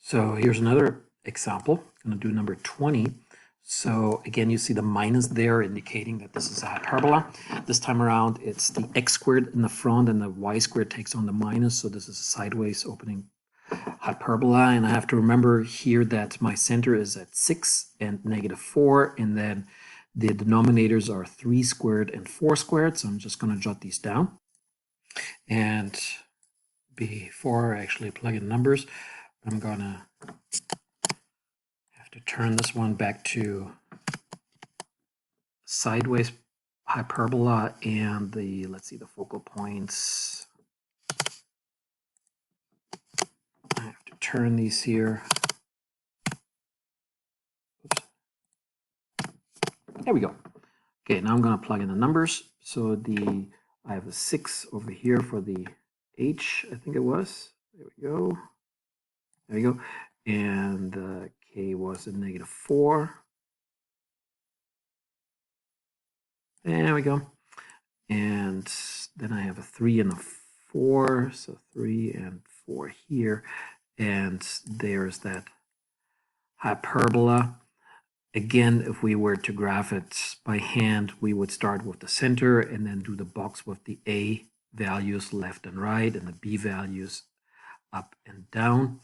So here's another example. I'm going to do number 20. So again, you see the minus there indicating that this is a hyperbola. This time around, it's the x squared in the front and the y squared takes on the minus. So this is a sideways opening hyperbola. And I have to remember here that my center is at 6 and -4. And then the denominators are 3 squared and 4 squared. So I'm just going to jot these down. And before I actually plug in numbers, I'm going to have to turn this one back to sideways hyperbola and the, let's see, the focal points. I have to turn these here. Oops. There we go. Okay, now I'm going to plug in the numbers. So I have a 6 over here for the H, I think it was. There we go. There you go. And K was a -4. There we go. And then I have a 3 and a 4. So 3 and 4 here. And there's that hyperbola. Again, if we were to graph it by hand, we would start with the center and then do the box with the A values left and right and the B values up and down.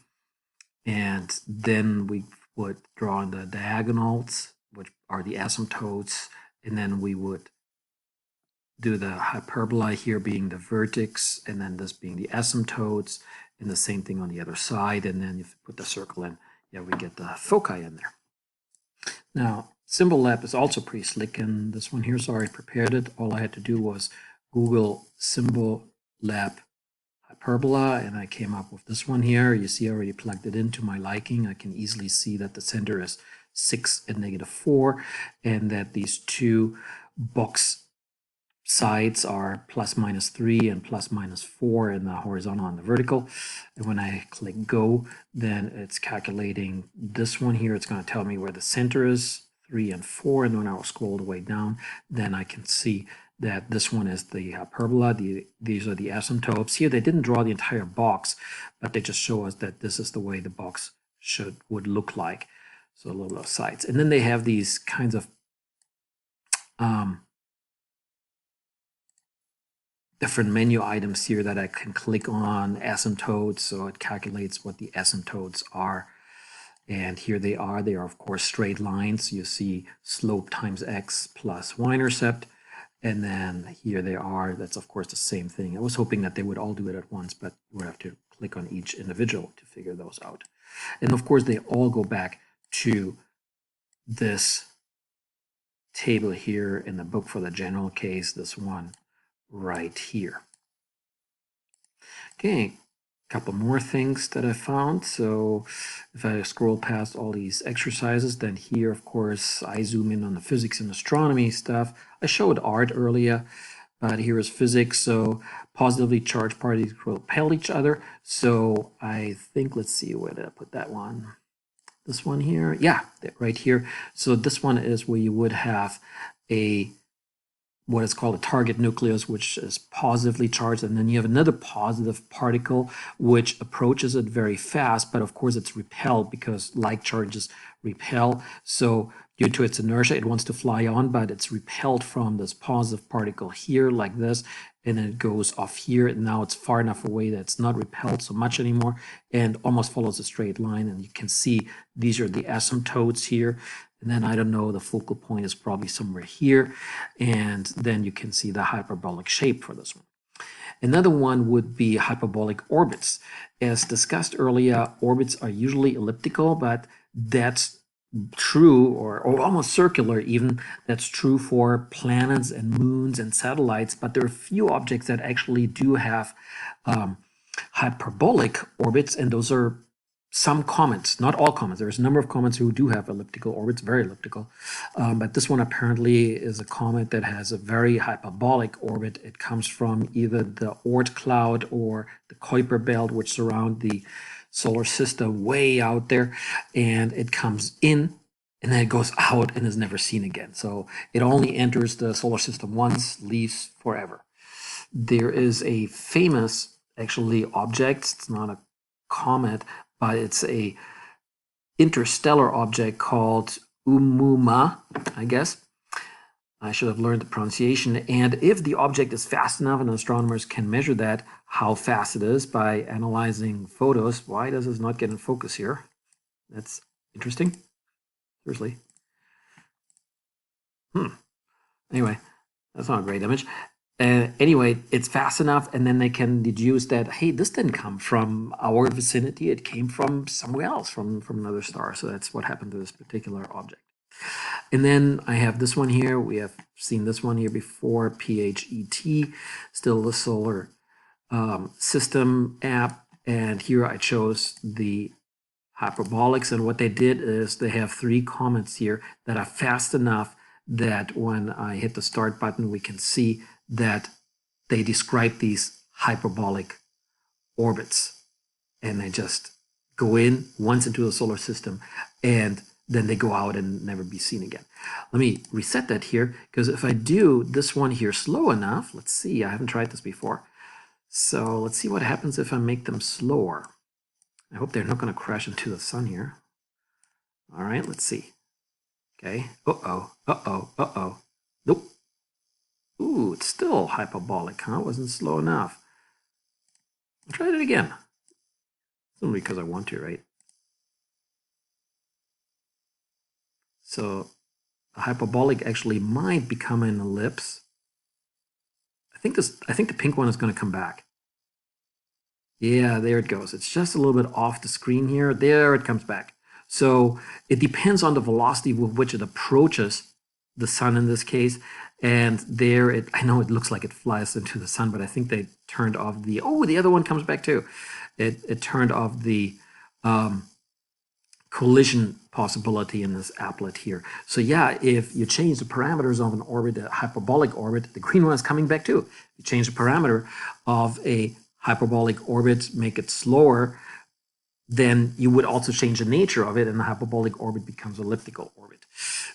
And then we would draw in the diagonals, which are the asymptotes, and then we would do the hyperbola here being the vertex, and then this being the asymptotes, and the same thing on the other side. And then if you put the circle in, yeah, we get the foci in there. Now, Symbol Lab is also pretty slick, and this one here, so I already prepared it. All I had to do was Google Symbol Lab hyperbola, and I came up with this one here. You see I already plugged it into my liking. I can easily see that the center is 6 and -4, and that these two box sides are ±3 and ±4 in the horizontal and the vertical. And when I click go, then it's calculating this one here. It's going to tell me where the center is, 3 and 4. And when I will scroll the way down, then I can see that this one is the hyperbola. These are the asymptotes. Here they didn't draw the entire box, but they just show us that this is the way the box would look like. So a little of sides. And then they have these kinds of different menu items here that I can click on, asymptotes, so it calculates what the asymptotes are. And here they are. They are, of course, straight lines. You see slope times x plus y-intercept. And then here they are. That's, of course, the same thing. I was hoping that they would all do it at once, but you would have to click on each individual to figure those out. And, of course, they all go back to this table here in the book for the general case, this one right here. Okay, a couple more things that I found. So if I scroll past all these exercises, then here, of course, I zoom in on the physics and astronomy stuff. I showed art earlier, but here is physics. So positively charged particles repel each other. So I think, let's see, where did I put that one? This one here? Yeah, right here. So this one is where you would have what is called a target nucleus, which is positively charged, and then you have another positive particle which approaches it very fast, but of course it's repelled because like charges repel. So due to its inertia, it wants to fly on, but it's repelled from this positive particle here like this, and then it goes off here, and now it's far enough away that it's not repelled so much anymore and almost follows a straight line. And you can see these are the asymptotes here. And then I don't know, the focal point is probably somewhere here. And then you can see the hyperbolic shape for this one. Another one would be hyperbolic orbits. As discussed earlier, orbits are usually elliptical, but that's true, or almost circular even. That's true for planets and moons and satellites, but there are a few objects that actually do have hyperbolic orbits, and those are some comets, not all comets. There's a number of comets who do have elliptical orbits, very elliptical. But this one apparently is a comet that has a very hyperbolic orbit. It comes from either the Oort cloud or the Kuiper belt, which surround the solar system way out there. And it comes in, and then it goes out and is never seen again. So it only enters the solar system once, leaves forever. There is a famous, actually, object. It's not a comet, but it's a interstellar object called Umuma, I guess. I should have learned the pronunciation. And if the object is fast enough, and astronomers can measure that, how fast it is by analyzing photos. Why does it not get in focus here? That's interesting. Seriously. Anyway, that's not a great image. Anyway, it's fast enough, and then they can deduce that, hey, this didn't come from our vicinity. It came from somewhere else, from another star. So that's what happened to this particular object. And then I have this one here. We have seen this one here before, PHET, still the solar system app. And here I chose the hyperbolics. And what they did is they have 3 comets here that are fast enough that when I hit the start button, we can see that they describe these hyperbolic orbits. And they just go in once into the solar system, and then they go out and never be seen again. Let me reset that here, because if I do this one here slow enough, let's see, I haven't tried this before. So let's see what happens if I make them slower. I hope they're not going to crash into the sun here. All right, let's see. Okay. Uh-oh. Nope. Ooh, it's still hyperbolic, huh? It wasn't slow enough. I'll try it again. It's only because I want to, right? So the hyperbolic actually might become an ellipse. I think the pink one is going to come back. Yeah, there it goes. It's just a little bit off the screen here. There it comes back. So it depends on the velocity with which it approaches the sun in this case. And there, I know it looks like it flies into the sun, but I think they turned off the, the other one comes back too. It turned off the collision possibility in this applet here. So yeah, if you change the parameters of an orbit, a hyperbolic orbit, the green one is coming back too. You change the parameter of a hyperbolic orbit, make it slower, then you would also change the nature of it, and the hyperbolic orbit becomes elliptical orbit.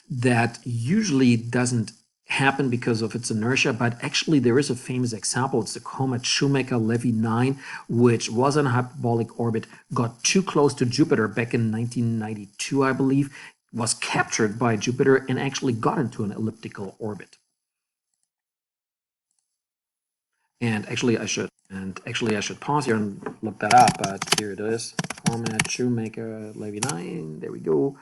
That usually doesn't happen because of its inertia, but actually there is a famous example. It's the comet Shoemaker-Levy 9, which was in a hyperbolic orbit, got too close to Jupiter back in 1992, I believe, was captured by Jupiter and actually got into an elliptical orbit. And actually I should pause here and look that up, but here it is. Comet Shoemaker-Levy 9, there we go.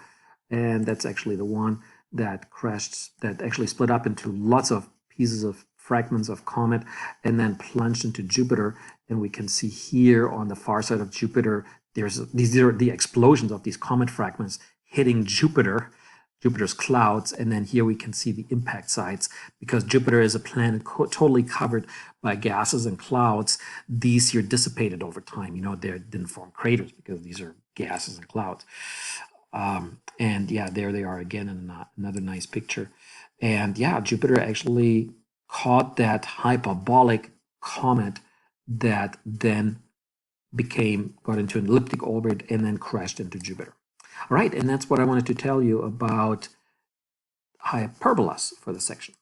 And that's actually the one that crashed, that actually split up into lots of pieces of fragments of comet and then plunged into Jupiter. And we can see here on the far side of Jupiter, these are the explosions of these comet fragments hitting Jupiter's clouds. And then here we can see the impact sites. Because Jupiter is a planet totally covered by gases and clouds, these here dissipated over time. They didn't form craters because these are gases and clouds. And yeah, there they are again in another nice picture. And yeah, Jupiter actually caught that hyperbolic comet that then got into an elliptic orbit and then crashed into Jupiter. All right, and that's what I wanted to tell you about hyperbolas for this section.